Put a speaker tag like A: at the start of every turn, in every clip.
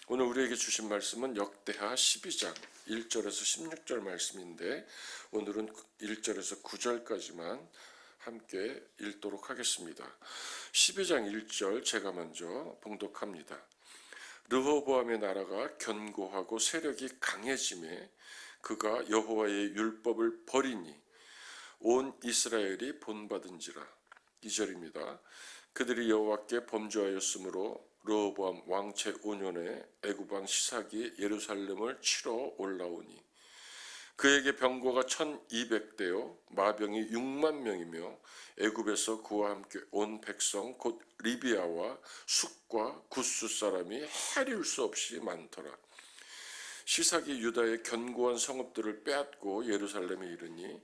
A: 오늘 우리에게 주신 말씀은 역대하 12장 1절에서 16절 말씀인데 오늘은 1절에서 9절까지만 함께 읽도록 하겠습니다. 12장 1절 제가 먼저 봉독합니다. 르호보암의 나라가 견고하고 세력이 강해짐에 그가 여호와의 율법을 버리니 온 이스라엘이 본받은지라. 2절입니다. 그들이 여호와께 범죄하였으므로 르호보암 왕 제5년에 애굽 왕 시삭이 예루살렘을 치러 올라오니 그에게 병거가 1200대요 마병이 6만 명이며 애굽에서 그와 함께 온 백성 곧 리비아와 숫과 구스 사람이 헤아릴 수 없이 많더라. 시삭이 유다의 견고한 성읍들을 빼앗고 예루살렘에 이르니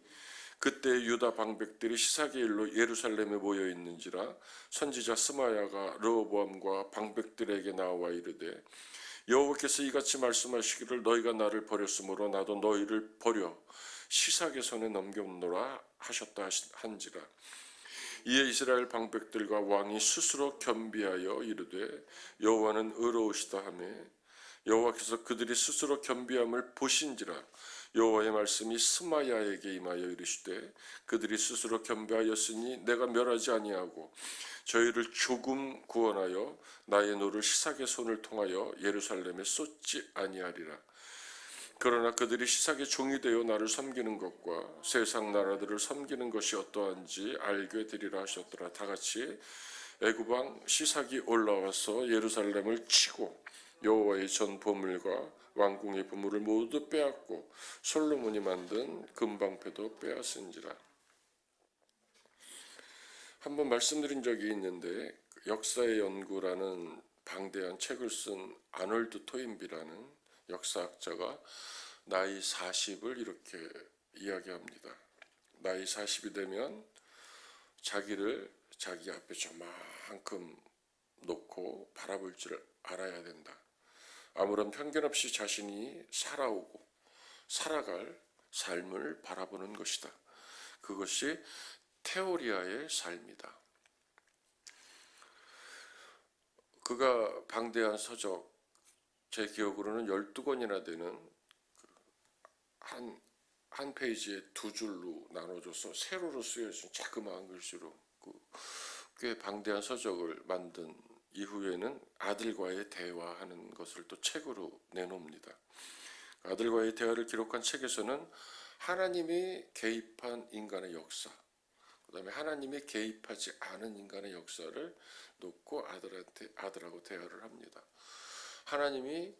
A: 그때 유다 방백들이 시삭의 일로 예루살렘에 모여 있는지라. 선지자 스마야가 르호보암과 방백들에게 나와 이르되 여호와께서 이같이 말씀하시기를 너희가 나를 버렸으므로 나도 너희를 버려 시삭의 손에 넘겼노라 하셨다 한지라. 이에 이스라엘 방백들과 왕이 스스로 겸비하여 이르되 여호와는 의로우시다 하며 여호와께서 그들이 스스로 겸비함을 보신지라. 여호와의 말씀이 스마야에게 임하여 이르시되 그들이 스스로 겸비하였으니 내가 멸하지 아니하고 저희를 조금 구원하여 나의 노를 시삭의 손을 통하여 예루살렘에 쏟지 아니하리라. 그러나 그들이 시삭의 종이 되어 나를 섬기는 것과 세상 나라들을 섬기는 것이 어떠한지 알게 되리라 하셨더라. 다같이 애굽 왕 시삭이 올라와서 예루살렘을 치고 여호와의 전 보물과 왕궁의 보물을 모두 빼앗고 솔로몬이 만든 금방패도 빼앗은지라. 한번 말씀드린 적이 있는데 역사의 연구라는 방대한 책을 쓴 아놀드 토인비라는 역사학자가 나이 40을 이렇게 이야기합니다. 나이 40이 되면 자기를 자기 앞에 저만큼 놓고 바라볼 줄 알아야 된다. 아무런 편견 없이 자신이 살아오고 살아갈 삶을 바라보는 것이다. 그것이 테오리아의 삶이다. 그가 방대한 서적, 제 기억으로는 12권이나 되는 한 페이지에 두 줄로 나눠줘서 세로로 쓰여진 자그마한 글씨로 꽤 방대한 서적을 만든 이후에는 아들과의 대화하는 것을 또 책으로 내놓습니다. 아들과의 대화를 기록한 책에서는 하나님이 개입한 인간의 역사, 그 다음에 하나님이 개입하지 않은 인간의 역사를 놓고 아들하고 대화를 합니다. 하나님의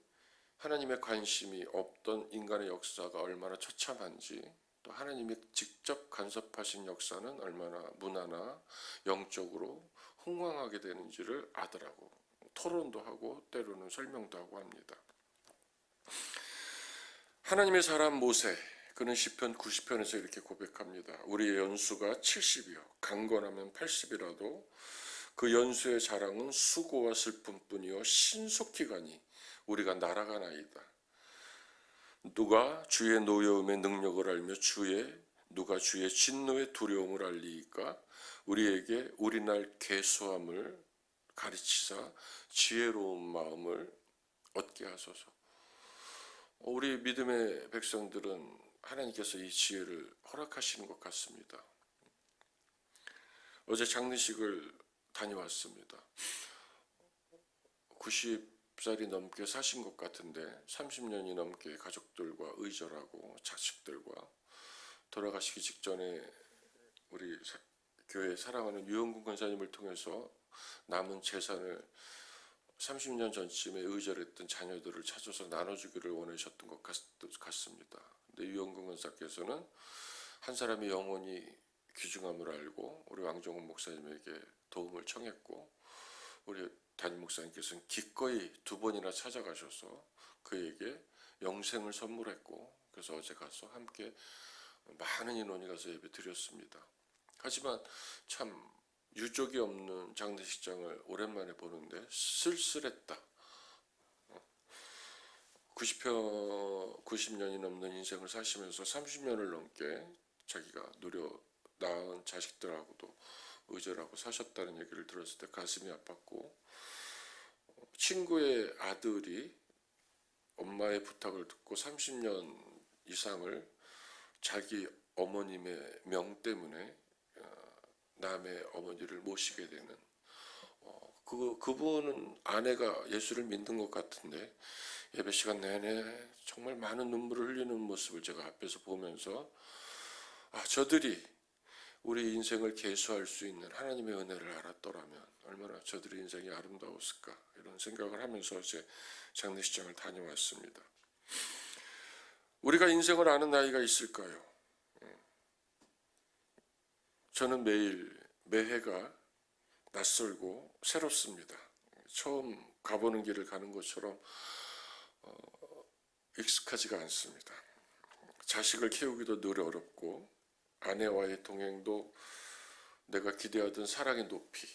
A: 관심이 없던 인간의 역사가 얼마나 처참한지, 또 하나님이 직접 간섭하신 역사는 얼마나 문화나 영적으로 흥황하게 되는지를 아들하고 토론도 하고 때로는 설명도 하고 합니다. 하나님의 사람 모세, 그는 시편 90편에서 이렇게 고백합니다. 우리의 연수가 70이요 강건하면 80이라도 그 연수의 자랑은 수고와 슬픔뿐이요 신속히 가니 우리가 날아가나이다. 누가 주의 노여움의 능력을 알며 누가 주의 진노의 두려움을 알리이까. 우리에게 우리날 계수함을 가르치사 지혜로운 마음을 얻게 하소서. 우리 믿음의 백성들은 하나님께서 이 지혜를 허락하시는 것 같습니다. 어제 장례식을 다녀왔습니다. 90살이 넘게 사신 것 같은데 30년이 넘게 가족들과 의절하고 자식들과 돌아가시기 직전에 우리 교회 사랑하는 유영군 권사님을 통해서 남은 재산을 30년 전쯤에 의절했던 자녀들을 찾아서 나눠주기를 원하셨던 것 같습니다. 근데 유영군 권사께서는 한 사람이 영혼이 귀중함을 알고 우리 왕종훈 목사님에게 도움을 청했고 우리 담임 목사님께서는 기꺼이 2번이나 찾아가셔서 그에게 영생을 선물했고 그래서 어제 가서 함께 많은 인원이 가서 예배 드렸습니다. 하지만 참 유족이 없는 장례식장을 오랜만에 보는데 쓸쓸했다. 90년이 넘는 인생을 사시면서 30년을 넘게 자기가 낳은 자식들하고도 의절하고 사셨다는 얘기를 들었을 때 가슴이 아팠고 친구의 아들이 엄마의 부탁을 듣고 30년 이상을 자기 어머님의 명 때문에 남의 어머니를 모시게 되는, 그분은 아내가 예수를 믿는 것 같은데 예배 시간 내내 정말 많은 눈물을 흘리는 모습을 제가 앞에서 보면서, 저들이 우리 인생을 계수할 수 있는 하나님의 은혜를 알았더라면 얼마나 저들의 인생이 아름다웠을까, 이런 생각을 하면서 제 장례식장을 다녀왔습니다. 우리가 인생을 아는 나이가 있을까요? 저는 매해가 낯설고 새롭습니다. 처음 가보는 길을 가는 것처럼 익숙하지가 않습니다. 자식을 키우기도 늘 어렵고, 아내와의 동행도 내가 기대하던 사랑의 높이,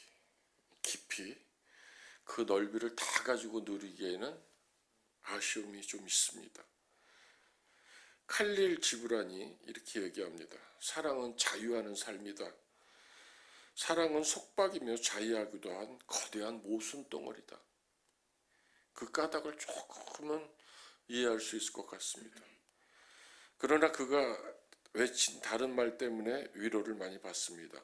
A: 깊이, 그 넓이를 다 가지고 누리기에는 아쉬움이 좀 있습니다. 칼릴 지브란이 이렇게 얘기합니다. 사랑은 자유하는 삶이다. 사랑은 속박이며 자유하기도 한 거대한 모순 덩어리다. 그 까닭을 조금은 이해할 수 있을 것 같습니다. 그러나 그가 외친 다른 말 때문에 위로를 많이 받습니다.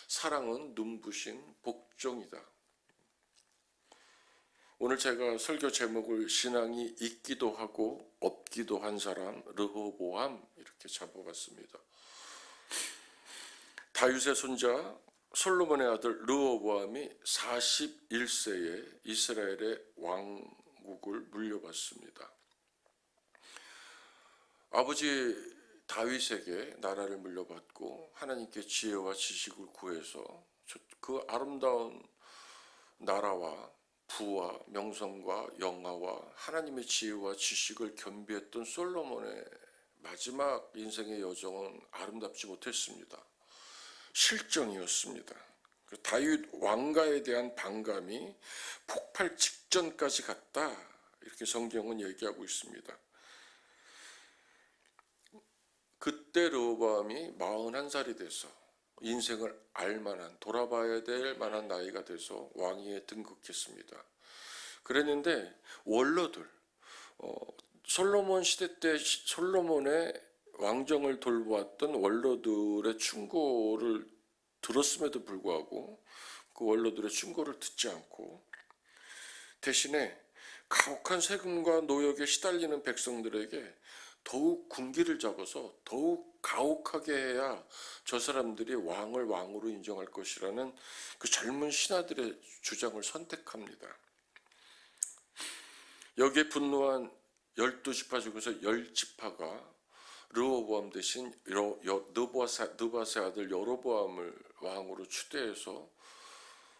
A: 사랑은 눈부신 복종이다. 오늘 제가 설교 제목을 신앙이 있기도 하고 없기도 한 사람 르호보암 이렇게 잡아봤습니다. 다윗의 손자 솔로몬의 아들 르호보암이 41세에 이스라엘의 왕국을 물려받습니다. 아버지 다윗에게 나라를 물려받고 하나님께 지혜와 지식을 구해서 그 아름다운 나라와 부와 명성과 영화와 하나님의 지혜와 지식을 겸비했던 솔로몬의 마지막 인생의 여정은 아름답지 못했습니다. 실정이었습니다. 다윗 왕가에 대한 반감이 폭발 직전까지 갔다, 이렇게 성경은 얘기하고 있습니다. 그때 르호보암이 41살이 돼서 인생을 알만한, 돌아봐야 될 만한 나이가 돼서 왕위에 등극했습니다. 그랬는데 원로들, 솔로몬 시대 때 솔로몬의 왕정을 돌보았던 원로들의 충고를 들었음에도 불구하고 그 원로들의 충고를 듣지 않고 대신에 가혹한 세금과 노역에 시달리는 백성들에게 더욱 군기를 잡아서 더욱 가혹하게 해야 저 사람들이 왕을 왕으로 인정할 것이라는 그 젊은 신하들의 주장을 선택합니다. 여기에 분노한 12지파 중에서 10지파가 르호보암 대신 느바세 아들 여로보암을 왕으로 추대해서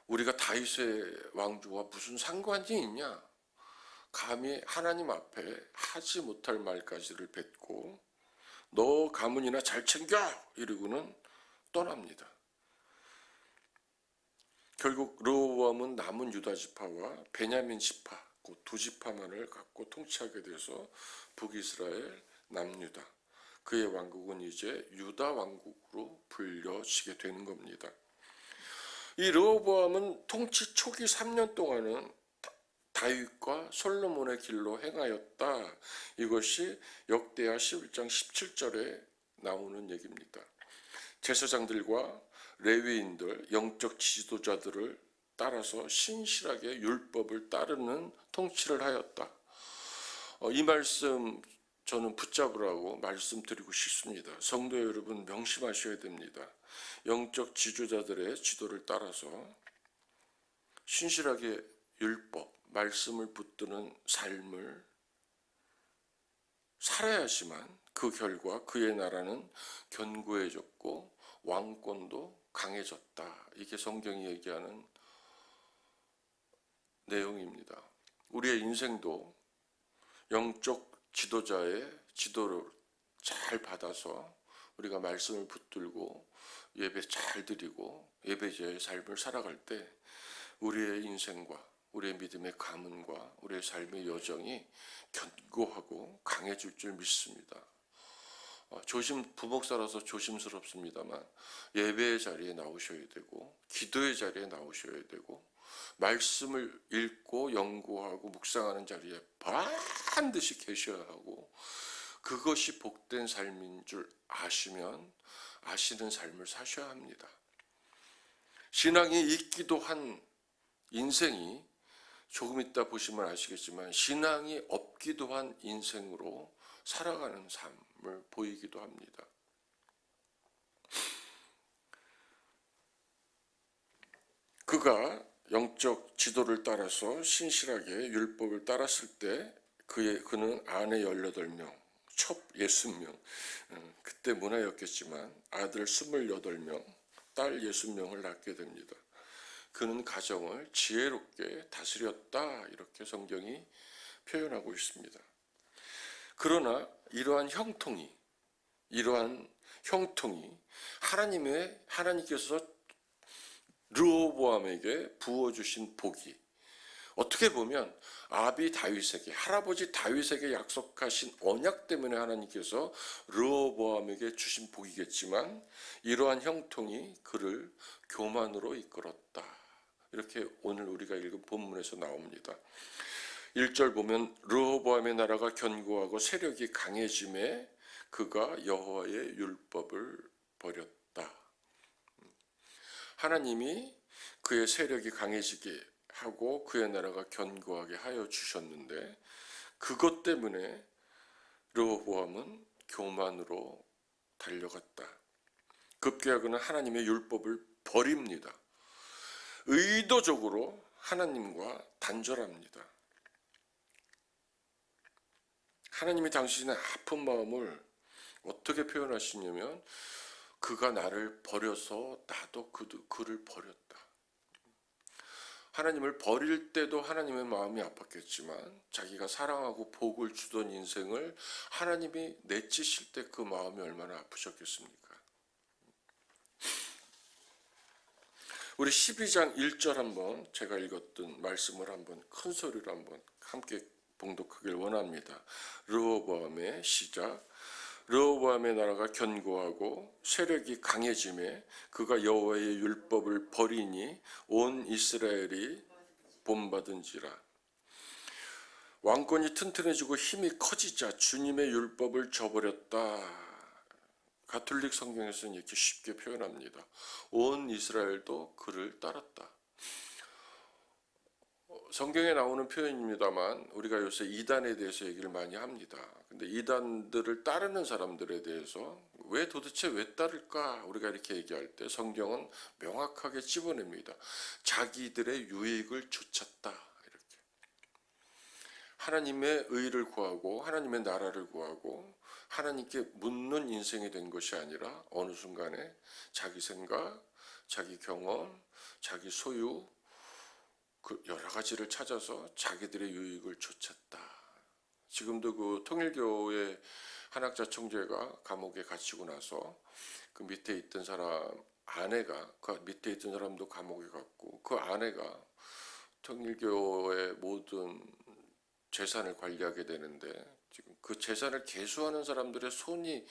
A: 우리가 다윗의 왕조와 무슨 상관이 있냐, 감히 하나님 앞에 하지 못할 말까지를 뱉고 너 가문이나 잘 챙겨 이러고는 떠납니다. 결국 르호보암은 남은 유다 지파와 베냐민 지파, 그 두 지파만을 갖고 통치하게 돼서 북이스라엘, 남유다, 그의 왕국은 이제 유다 왕국으로 불려지게 되는 겁니다. 이 르호보암은 통치 초기 3년 동안은 다윗과 솔로몬의 길로 행하였다. 이것이 역대하 11장 17절에 나오는 얘기입니다. 제사장들과 레위인들, 영적 지도자들을 따라서 신실하게 율법을 따르는 통치를 하였다. 이 말씀 저는 붙잡으라고 말씀드리고 싶습니다. 성도 여러분, 명심하셔야 됩니다. 영적 지도자들의 지도를 따라서 신실하게 율법, 말씀을 붙드는 삶을 살아야지만 그 결과 그의 나라는 견고해졌고 왕권도 강해졌다. 이게 성경이 얘기하는 내용입니다. 우리의 인생도 영적 지도자의 지도를 잘 받아서 우리가 말씀을 붙들고 예배 잘 드리고 예배자의 삶을 살아갈 때 우리의 인생과 우리의 믿음의 가문과 우리의 삶의 여정이 견고하고 강해질 줄 믿습니다. 부목사라서 조심스럽습니다만 예배의 자리에 나오셔야 되고 기도의 자리에 나오셔야 되고 말씀을 읽고 연구하고 묵상하는 자리에 반드시 계셔야 하고, 그것이 복된 삶인 줄 아시면 아시는 삶을 사셔야 합니다. 신앙이 있기도 한 인생이 조금 이따 보시면 아시겠지만 신앙이 없기도 한 인생으로 살아가는 삶을 보이기도 합니다. 그가 영적 지도를 따라서 신실하게 율법을 따랐을 때 그는 아내 18명, 첩 60명, 그때 문화였겠지만 아들 28명, 딸 60명을 낳게 됩니다. 그는 가정을 지혜롭게 다스렸다, 이렇게 성경이 표현하고 있습니다. 그러나 이러한 형통이 하나님께서 르호보암에게 부어주신 복이, 어떻게 보면 할아버지 다윗에게 약속하신 언약 때문에 하나님께서 르호보암에게 주신 복이겠지만, 이러한 형통이 그를 교만으로 이끌었다, 이렇게 오늘 우리가 읽은 본문에서 나옵니다. 1절 보면 르호보암의 나라가 견고하고 세력이 강해짐에 그가 여호와의 율법을 버렸다. 하나님이 그의 세력이 강해지게 하고 그의 나라가 견고하게 하여 주셨는데, 그것 때문에 르호보암은 교만으로 달려갔다. 급기야 그는 하나님의 율법을 버립니다. 의도적으로 하나님과 단절합니다. 하나님이 당신의 아픈 마음을 어떻게 표현하시냐면, 그가 나를 버려서 나도 그를 버렸다. 하나님을 버릴 때도 하나님의 마음이 아팠겠지만, 자기가 사랑하고 복을 주던 인생을 하나님이 내치실 때 그 마음이 얼마나 아프셨겠습니까? 우리 12장 1절 한번, 제가 읽었던 말씀을 한번 큰 소리로 한번 함께 봉독하길 원합니다. 르호보암의 시작. 르호보암의 나라가 견고하고 세력이 강해짐에 그가 여호와의 율법을 버리니 온 이스라엘이 본받은지라. 왕권이 튼튼해지고 힘이 커지자 주님의 율법을 저버렸다. 가톨릭 성경에서는 이렇게 쉽게 표현합니다. 온 이스라엘도 그를 따랐다. 성경에 나오는 표현입니다만 우리가 요새 이단에 대해서 얘기를 많이 합니다. 근데 이단들을 따르는 사람들에 대해서 도대체 왜 따를까? 우리가 이렇게 얘기할 때 성경은 명확하게 집어냅니다. 자기들의 유익을 좇았다, 이렇게. 하나님의 의를 구하고 하나님의 나라를 구하고 하나님께 묻는 인생이 된 것이 아니라 어느 순간에 자기 생각, 자기 경험, 자기 소유, 그 여러 가지를 찾아서 자기들의 유익을 좇았다. 지금도 그 통일교회 한학자 총재가 감옥에 갇히고 나서 그 밑에 있던 사람 아내가, 그 밑에 있던 사람도 감옥에 갔고, 그 아내가 통일교의 모든 재산을 관리하게 되는데, 지금 그 재산을 계수하는 사람들의 손이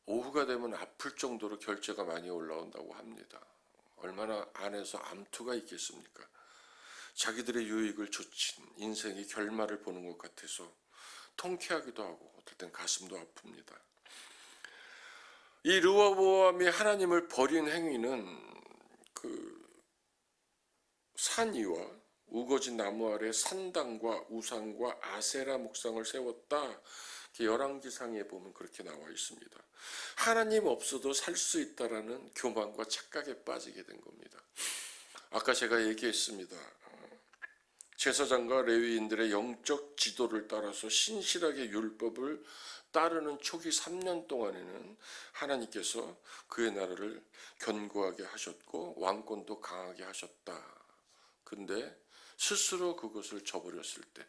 A: 오후가 되면 아플 정도로 결제가 많이 올라온다고 합니다. 얼마나 안에서 암투가 있겠습니까? 자기들의 유익을 좇은 인생의 결말을 보는 것 같아서 통쾌하기도 하고 어떨 땐 가슴도 아픕니다. 이 르호보암이 하나님을 버린 행위는 그 산이와 우거진 나무 아래 산당과 우상과 아세라 목상을 세웠다. 열왕기상에 보면 그렇게 나와 있습니다. 하나님 없어도 살 수 있다라는 교만과 착각에 빠지게 된 겁니다. 아까 제가 얘기했습니다. 제사장과 레위인들의 영적 지도를 따라서 신실하게 율법을 따르는 초기 3년 동안에는 하나님께서 그의 나라를 견고하게 하셨고 왕권도 강하게 하셨다. 근데 스스로 그것을 저버렸을 때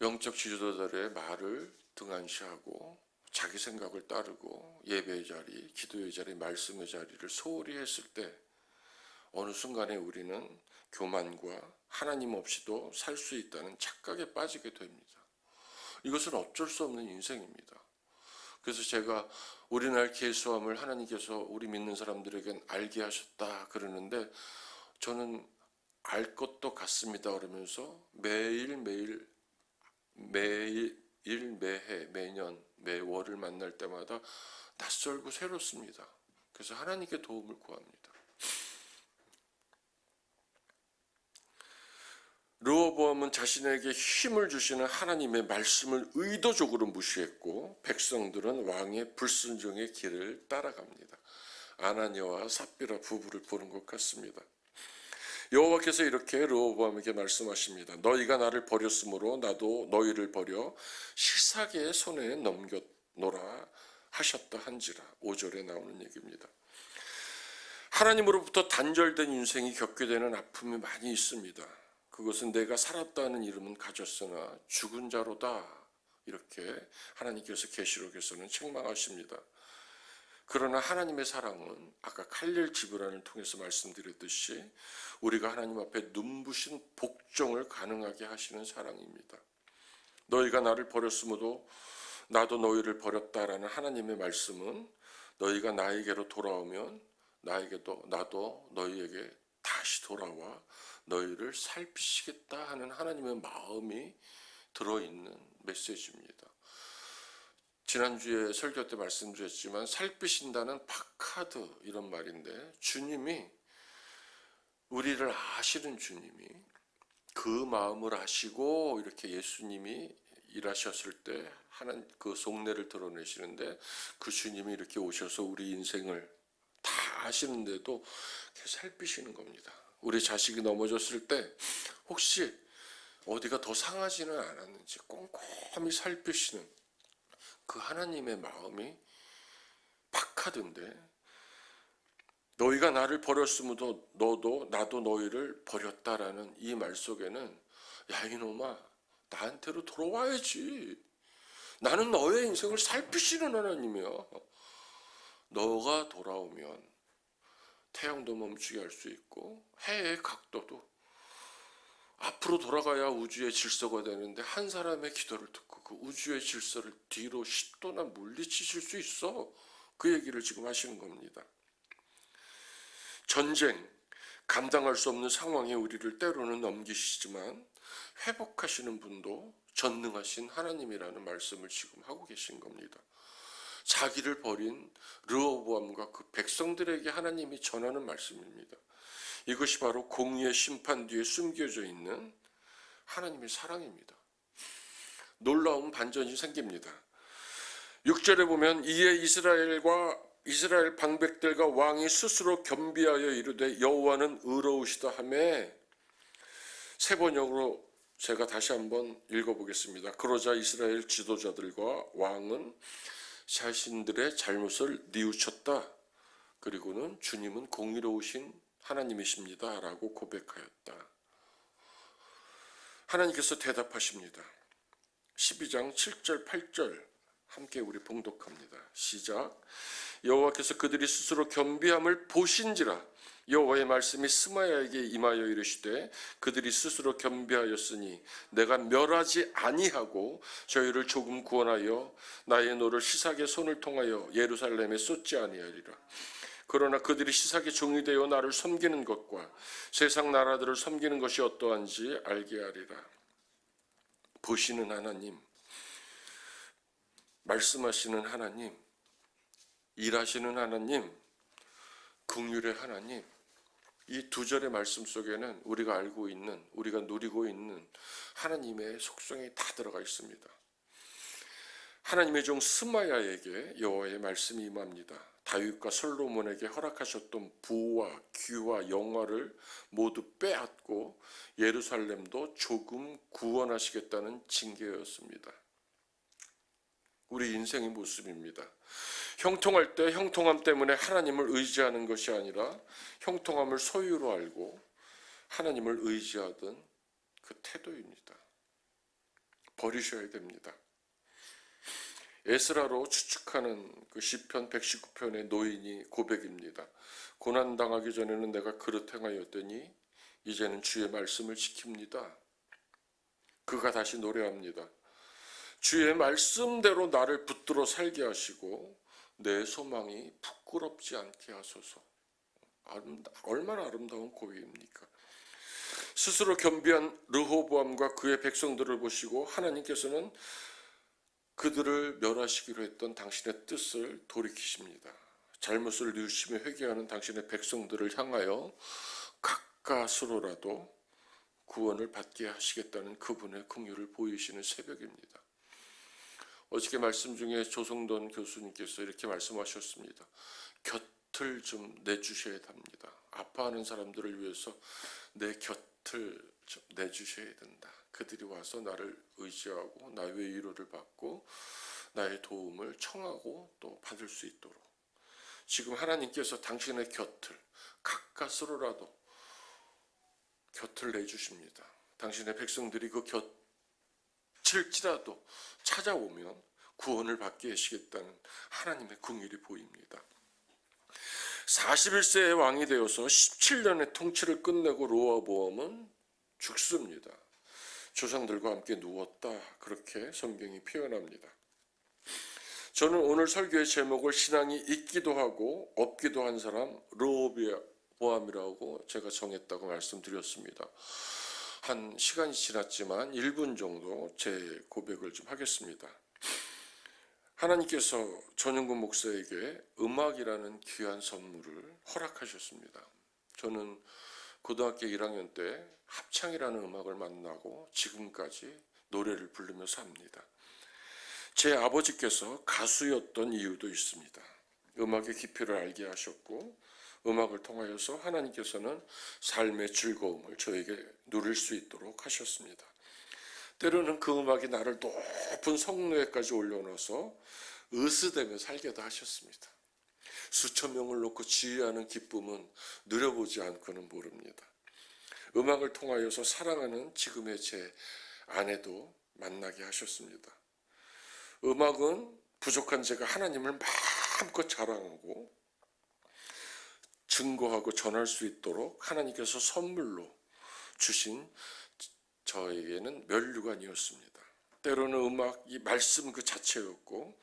A: 영적 지도자들의 말을 등한시하고 자기 생각을 따르고 예배의 자리, 기도의 자리, 말씀의 자리를 소홀히 했을 때 어느 순간에 우리는 교만과 하나님 없이도 살 수 있다는 착각에 빠지게 됩니다. 이것은 어쩔 수 없는 인생입니다. 그래서 제가 우리날 계수함을 하나님께서 우리 믿는 사람들에겐 알게 하셨다 그러는데, 저는 알 것도 같습니다. 그러면서 매일 매해 매년 매월을 만날 때마다 낯설고 새롭습니다. 그래서 하나님께 도움을 구합니다. 르호보암은 자신에게 힘을 주시는 하나님의 말씀을 의도적으로 무시했고 백성들은 왕의 불순종의 길을 따라갑니다. 아나니아와 삽비라 부부를 보는 것 같습니다. 여호와께서 이렇게 르호보암에게 말씀하십니다. 너희가 나를 버렸으므로 나도 너희를 버려 시사계의 손에 넘겨노라 하셨다 한지라. 5절에 나오는 얘기입니다. 하나님으로부터 단절된 인생이 겪게 되는 아픔이 많이 있습니다. 그것은 내가 살았다는 이름은 가졌으나 죽은 자로다. 이렇게 하나님께서 계시록에서는 책망하십니다. 그러나 하나님의 사랑은 아까 칼릴 지브란을 통해서 말씀드렸듯이 우리가 하나님 앞에 눈부신 복종을 가능하게 하시는 사랑입니다. 너희가 나를 버렸으므로 나도 너희를 버렸다라는 하나님의 말씀은 너희가 나에게로 돌아오면 나도 너희에게 다시 돌아와 너희를 살피시겠다 하는 하나님의 마음이 들어있는 메시지입니다. 지난주에 설교 때 말씀드렸지만 살피신다는 파카드 이런 말인데 주님이 우리를 아시는 주님이 그 마음을 아시고 이렇게 예수님이 일하셨을 때 하는 그 속내를 드러내시는데 그 주님이 이렇게 오셔서 우리 인생을 다 아시는데도 살피시는 겁니다. 우리 자식이 넘어졌을 때 혹시 어디가 더 상하지는 않았는지 꼼꼼히 살피시는 그 하나님의 마음이 파카드인데 너희가 나를 버렸으므로 나도 너희를 버렸다라는 이 말 속에는 야 이놈아 나한테로 돌아와야지. 나는 너의 인생을 살피시는 하나님이야. 너가 돌아오면 태양도 멈추게 할 수 있고 해의 각도도 앞으로 돌아가야 우주의 질서가 되는데 한 사람의 기도를 듣고 그 우주의 질서를 뒤로 10도나 물리치실 수 있어. 그 얘기를 지금 하시는 겁니다. 전쟁, 감당할 수 없는 상황에 우리를 때로는 넘기시지만 회복하시는 분도 전능하신 하나님이라는 말씀을 지금 하고 계신 겁니다. 자기를 버린 르호보암과 그 백성들에게 하나님이 전하는 말씀입니다. 이것이 바로 공의의 심판 뒤에 숨겨져 있는 하나님의 사랑입니다. 놀라운 반전이 생깁니다. 6절에 보면 이에 이스라엘 방백들과 왕이 스스로 겸비하여 이르되 여호와는 의로우시다 하며 세 번역으로 제가 다시 한번 읽어보겠습니다. 그러자 이스라엘 지도자들과 왕은 자신들의 잘못을 뉘우쳤다. 그리고는 주님은 공의로우신 하나님이십니다 라고 고백하였다. 하나님께서 대답하십니다. 12장 7절 8절 함께 우리 봉독합니다. 시작. 여호와께서 그들이 스스로 겸비함을 보신지라 여호와의 말씀이 스마야에게 임하여 이르시되 그들이 스스로 겸비하였으니 내가 멸하지 아니하고 저희를 조금 구원하여 나의 노를 시삭의 손을 통하여 예루살렘에 쏟지 아니하리라. 그러나 그들이 시삭의 종이 되어 나를 섬기는 것과 세상 나라들을 섬기는 것이 어떠한지 알게 하리라. 보시는 하나님, 말씀하시는 하나님, 일하시는 하나님, 긍휼의 하나님, 이 두 절의 말씀 속에는 우리가 알고 있는, 우리가 누리고 있는 하나님의 속성이 다 들어가 있습니다. 하나님의 종 스마야에게 여호와의 말씀이 임합니다. 다윗과 솔로몬에게 허락하셨던 부와 귀와 영화를 모두 빼앗고 예루살렘도 조금 구원하시겠다는 징계였습니다. 우리 인생의 모습입니다. 형통할 때 형통함 때문에 하나님을 의지하는 것이 아니라 형통함을 소유로 알고 하나님을 의지하던 그 태도입니다. 버리셔야 됩니다. 에스라로 추측하는 그 시편 119편의 노인이 고백입니다. 고난당하기 전에는 내가 그릇 행하였더니 이제는 주의 말씀을 지킵니다. 그가 다시 노래합니다. 주의 말씀대로 나를 붙들어 살게 하시고 내 소망이 부끄럽지 않게 하소서. 얼마나 아름다운 고백입니까? 스스로 겸비한 르호보암과 그의 백성들을 보시고 하나님께서는 그들을 멸하시기로 했던 당신의 뜻을 돌이키십니다. 잘못을 뉘우치며 회개하는 당신의 백성들을 향하여 가까스로라도 구원을 받게 하시겠다는 그분의 긍휼을 보이시는 새벽입니다. 어저께 말씀 중에 조성돈 교수님께서 이렇게 말씀하셨습니다. 곁을 좀 내주셔야 합니다. 아파하는 사람들을 위해서 내 곁을 좀 내주셔야 된다. 그들이 와서 나를 의지하고 나의 위로를 받고 나의 도움을 청하고 또 받을 수 있도록 지금 하나님께서 당신의 곁을 가까스로라도 곁을 내주십니다. 당신의 백성들이 그 곁일지라도 찾아오면 구원을 받게 하시겠다는 하나님의 긍휼이 보입니다. 41세의 왕이 되어서 17년의 통치를 끝내고 르호보암은 죽습니다. 조상들과 함께 누웠다. 그렇게 성경이 표현합니다. 저는 오늘 설교의 제목을 신앙이 있기도 하고 없기도 한 사람 르호보암이라고 제가 정했다고 말씀드렸습니다. 한 시간이 지났지만 1분 정도 제 고백을 좀 하겠습니다. 하나님께서 전영근 목사에게 음악이라는 귀한 선물을 허락하셨습니다. 저는 고등학교 1학년 때 합창이라는 음악을 만나고 지금까지 노래를 부르며 삽니다. 제 아버지께서 가수였던 이유도 있습니다. 음악의 깊이를 알게 하셨고 음악을 통하여서 하나님께서는 삶의 즐거움을 저에게 누릴 수 있도록 하셨습니다. 때로는 그 음악이 나를 높은 성노예까지 올려놓아서 으스대며 살게도 하셨습니다. 수천 명을 놓고 지휘하는 기쁨은 누려보지 않고는 모릅니다. 음악을 통하여서 사랑하는 지금의 제 아내도 만나게 하셨습니다. 음악은 부족한 제가 하나님을 마음껏 자랑하고 증거하고 전할 수 있도록 하나님께서 선물로 주신 저에게는 면류관이었습니다. 때로는 음악이 말씀 그 자체였고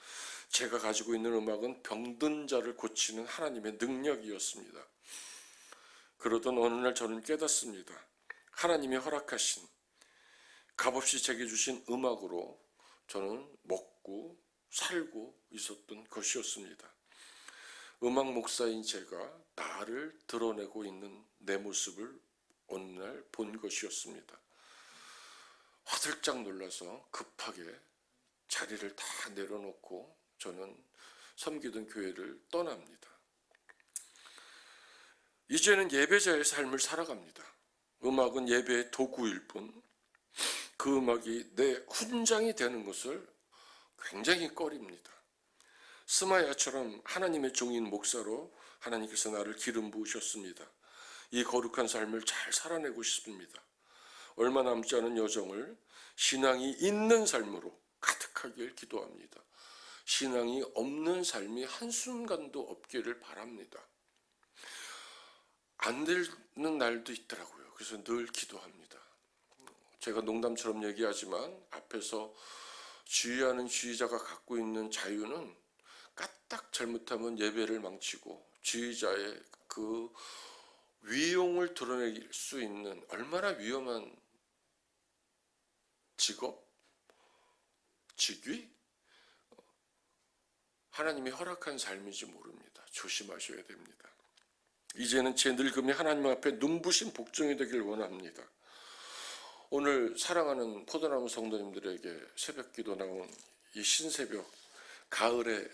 A: 제가 가지고 있는 음악은 병든 자를 고치는 하나님의 능력이었습니다. 그러던 어느 날 저는 깨닫습니다. 하나님이 허락하신 값없이 제게 주신 음악으로 저는 먹고 살고 있었던 것이었습니다. 음악 목사인 제가 나를 드러내고 있는 내 모습을 어느 날 본 것이었습니다. 화들짝 놀라서 급하게 자리를 다 내려놓고 저는 섬기던 교회를 떠납니다. 이제는 예배자의 삶을 살아갑니다. 음악은 예배의 도구일 뿐 그 음악이 내 훈장이 되는 것을 굉장히 꺼립니다. 스마야처럼 하나님의 종인 목사로 하나님께서 나를 기름 부으셨습니다. 이 거룩한 삶을 잘 살아내고 싶습니다. 얼마 남지 않은 여정을 신앙이 있는 삶으로 가득하길 기도합니다. 신앙이 없는 삶이 한순간도 없기를 바랍니다. 안 되는 날도 있더라고요. 그래서 늘 기도합니다. 제가 농담처럼 얘기하지만 앞에서 지휘하는 지휘자가 갖고 있는 자유는 까딱 잘못하면 예배를 망치고 지휘자의 그 위용을 드러낼 수 있는 얼마나 위험한 직업, 직위, 하나님이 허락한 삶인지 모릅니다. 조심하셔야 됩니다. 이제는 제 늙음이 하나님 앞에 눈부신 복종이 되길 원합니다. 오늘 사랑하는 포도나무 성도님들에게 새벽기도 나온 이 신새벽 가을에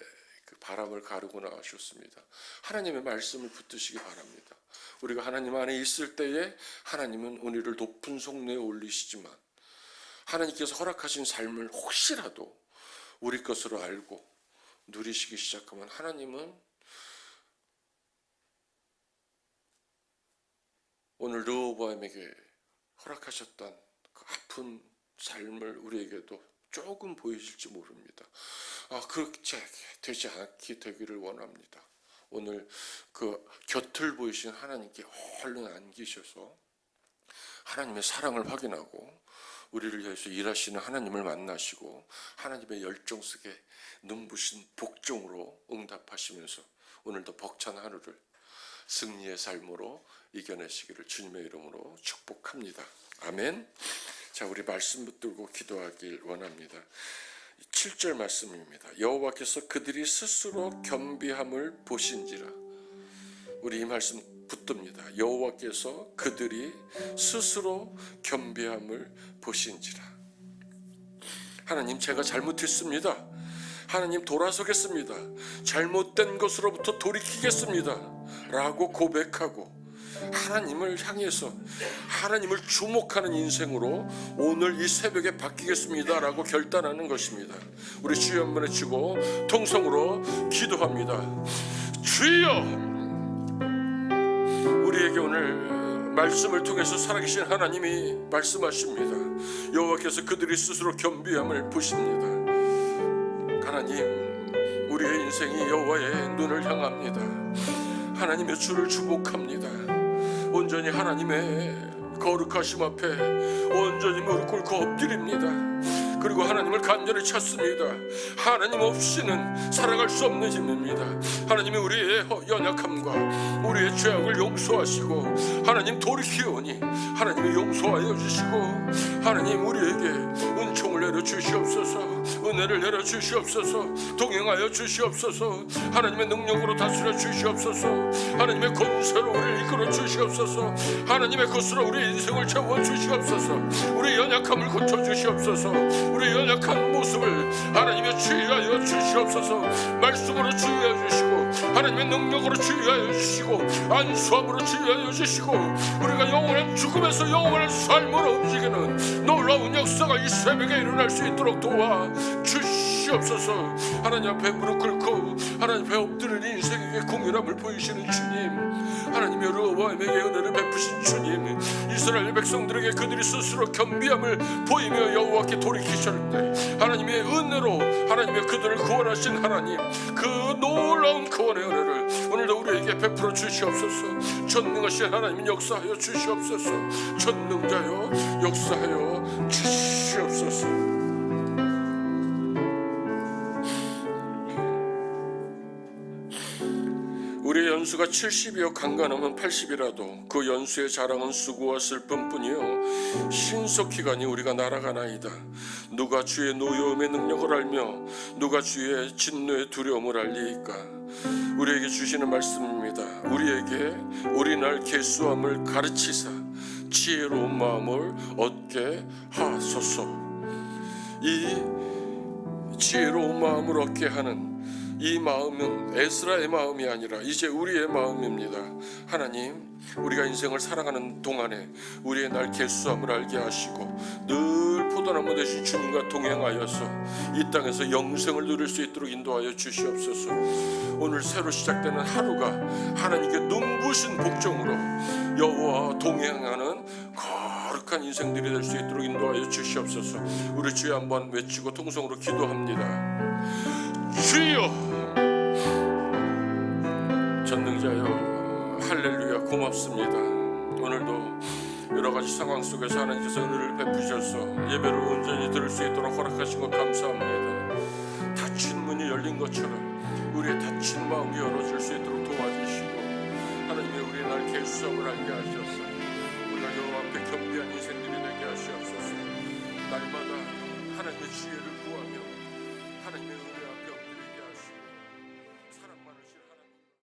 A: 그 바람을 가르고 나가셨습니다. 하나님의 말씀을 붙드시기 바랍니다. 우리가 하나님 안에 있을 때에 하나님은 우리를 높은 성내에 올리시지만 하나님께서 허락하신 삶을 혹시라도 우리 것으로 알고 누리시기 시작하면 하나님은 오늘 르호보암에게 허락하셨던 그 아픈 삶을 우리에게도 조금 보이실지 모릅니다. 그렇게 되지 않게 되기를 원합니다. 오늘 그 곁을 보이신 하나님께 얼른 안기셔서 하나님의 사랑을 확인하고 우리를 위해서 일하시는 하나님을 만나시고 하나님의 열정 속에 눈부신 복종으로 응답하시면서 오늘도 벅찬 하루를 승리의 삶으로 이겨내시기를 주님의 이름으로 축복합니다. 아멘. 자, 우리 말씀 붙들고 기도하길 원합니다. 7절 말씀입니다. 여호와께서 그들이 스스로 겸비함을 보신지라. 우리 이 말씀 붙듭니다. 여호와께서 그들이 스스로 겸비함을 보신지라. 하나님, 제가 잘못했습니다. 하나님, 돌아서겠습니다. 잘못된 것으로부터 돌이키겠습니다 라고 고백하고 하나님을 향해서 하나님을 주목하는 인생으로 오늘 이 새벽에 바뀌겠습니다 라고 결단하는 것입니다. 우리 주여 한번 외치고 통성으로 기도합니다. 주여, 우리에게 오늘 말씀을 통해서 살아계신 하나님이 말씀하십니다. 여호와께서 그들이 스스로 겸비함을 보십니다. 하나님, 우리의 인생이 여호와의 눈을 향합니다. 하나님의 주를 주목합니다. 온전히 하나님의 거룩하심 앞에 온전히 무릎 꿇고 엎드립니다. 그리고 하나님을 간절히 찾습니다. 하나님 없이는 살아갈 수 없는 힘입니다. 하나님이 우리의 연약함과 우리의 죄악을 용서하시고 하나님 돌이키오니 하나님이 용서하여 주시고 하나님 우리에게 은총을 내려주시옵소서, 은혜를 내려주시옵소서, 동행하여 주시옵소서, 하나님의 능력으로 다스려 주시옵소서, 하나님의 권세로 우리를 이끌어 주시옵소서, 하나님의 것으로 우리의 인생을 채워 주시옵소서, 우리의 연약함을 고쳐 주시옵소서, 우리 연약한 모습을 하나님의 치유하여 주시옵소서, 말씀으로 치유하여 주시고 하나님의 능력으로 치유하여 주시고 안수함으로 치유하여 주시고 우리가 영원한 죽음에서 영원한 삶으로 움직이는 놀라운 역사가 이 새벽에 일어날 수 있도록 도와 주시옵소서. 하나님 앞에 무릎 꿇고 하나님 앞에 엎드리는 인생에게 공연함을 보이시는 주님, 하나님 여호와에게 은혜를 베푸신 주님, 이스라엘 백성들에게 그들이 스스로 겸비함을 보이며 여호와께 돌이키셨는데 하나님의 은혜로 하나님의 그들을 구원하신 하나님, 그 놀라운 구원의 은혜를 오늘도 우리에게 베풀어 주시옵소서. 전능하신 하나님 역사하여 주시옵소서. 전능자여 역사하여 주시옵소서. 우리의 연수가 70이요 강간하면 80이라도 그 연수의 자랑은 수고와 슬픔뿐이요 신속히가니 우리가 날아가나이다. 누가 주의 노여움의 능력을 알며 누가 주의 진노의 두려움을 알리이까. 우리에게 주시는 말씀입니다. 우리에게 오리날 계수함을 가르치사 지혜로운 마음을 얻게 하소서. 이 지혜로운 마음을 얻게 하는 이 마음은 에스라의 마음이 아니라 이제 우리의 마음입니다. 하나님, 우리가 인생을 살아가는 동안에 우리의 날 개수함을 알게 하시고 늘 포도나무 되신 주님과 동행하여서 이 땅에서 영생을 누릴 수 있도록 인도하여 주시옵소서. 오늘 새로 시작되는 하루가 하나님께 눈부신 복종으로 여호와와 동행하는 거룩한 인생들이 될 수 있도록 인도하여 주시옵소서. 우리 주여 한번 외치고 통성으로 기도합니다. 주여, 전능자여 할렐루야 고맙습니다. 오늘도 여러가지 상황 속에서 하나님께서 은혜를 베푸셔서 예배를 온전히 들을 수 있도록 허락하신 것 감사합니다. 닫힌 문이 열린 것처럼 우리의 닫힌 마음이 열어질 수 있도록 도와주시고 하나님의 우리의 날 계수함을 알게 하셔서 우리가 여호와 앞에 겸비한 인생들이 되게 하시옵소서. 날마다 하나님의 지혜를 구하며 하나님의 은혜를